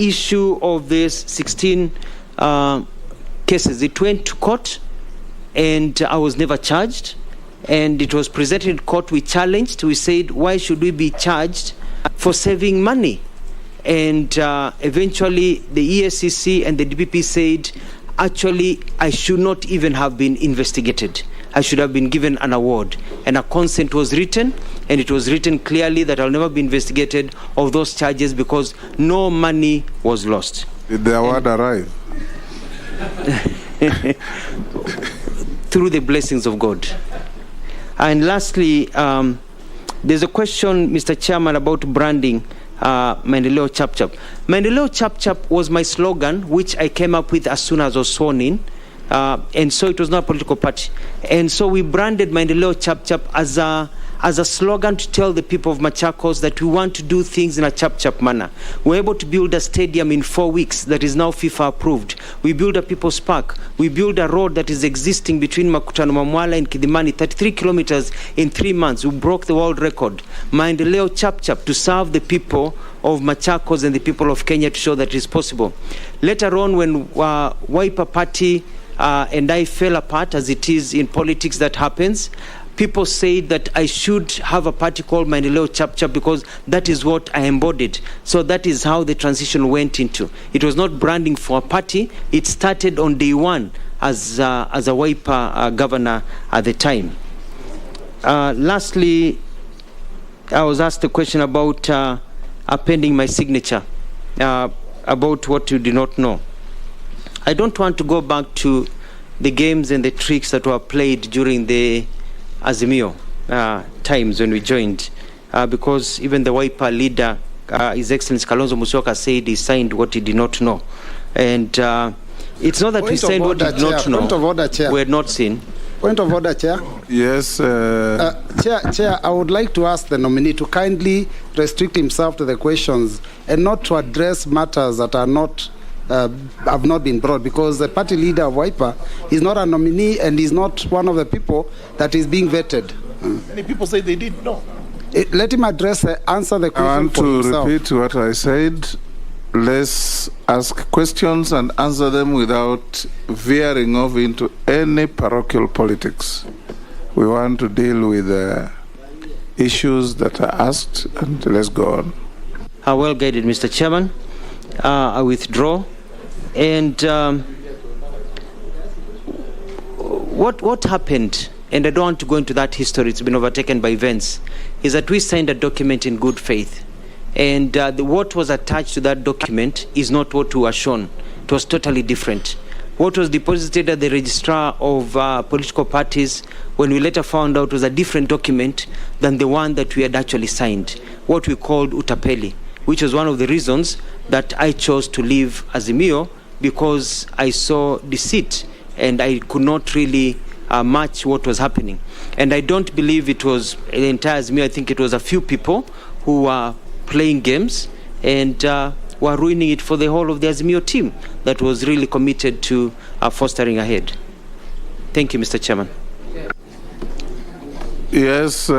issue of these 16 cases, it went to court, and I was never charged. And it was presented in court. We challenged. We said, why should we be charged for saving money? And eventually, the ESCC and the DPP said, actually, I should not even have been investigated. I should have been given an award. And a consent was written, and it was written clearly that I'll never be investigated of those charges because no money was lost. Did the award arrive? Through the blessings of God. And lastly, there's a question, Mr. Chairman, about branding Maendeleo Chap Chap. Maendeleo Chap Chap was my slogan, which I came up with as soon as I was sworn in. And so it was not a political party. And so we branded Maendeleo Chap Chap as a slogan to tell the people of Machakos that we want to do things in a Chap Chap manner. We're able to build a stadium in 4 weeks that is now FIFA approved. We build a people's park. We build a road that is existing between Makutano Mamwala and Kidimani, 33 kilometers in 3 months. We broke the world record. Maendeleo Chap Chap to serve the people of Machakos and the people of Kenya to show that it is possible. Later on, when Wiper Party and I fell apart, as it is in politics that happens, people said that I should have a party called Maendeleo Chap Chap because that is what I embodied. So that is how the transition went into. It was not branding for a party. It started on day one as a Wiper governor at the time. Lastly, I was asked a question about appending my signature, about what you did not know. I don't want to go back to the games and the tricks that were played during the Azimio times when we joined, because even the Wiper leader, His Excellency Kalonzo Musyoka, said he signed what he did not know. And it's not that we signed what we did not know. Point of order, Chair. We had not seen. Point of order, Chair. Yes. Chair, I would like to ask the nominee to kindly restrict himself to the questions and not to address matters that are not have not been brought, because the party leader of Wiper is not a nominee and is not one of the people that is being vetted. Many people say they didn't know. Let him answer the question. I want for to himself. repeat what I said. Let's ask questions and answer them without veering off into any parochial politics. We want to deal with issues that are asked, and let's go on. Well guided, Mr. Chairman. I withdraw. And what happened, and I don't want to go into that history, it's been overtaken by events, is that we signed a document in good faith. And what was attached to that document is not what we were shown. It was totally different. What was deposited at the registrar of political parties, when we later found out, was a different document than the one that we had actually signed, what we called Utapeli, which was one of the reasons that I chose to leave Azimio, because I saw deceit and I could not really match what was happening. And I don't believe it was the entire Azimio. I think it was a few people who were playing games and were ruining it for the whole of the Azimio team that was really committed to fostering ahead. Thank you, Mr. Chairman. Yes.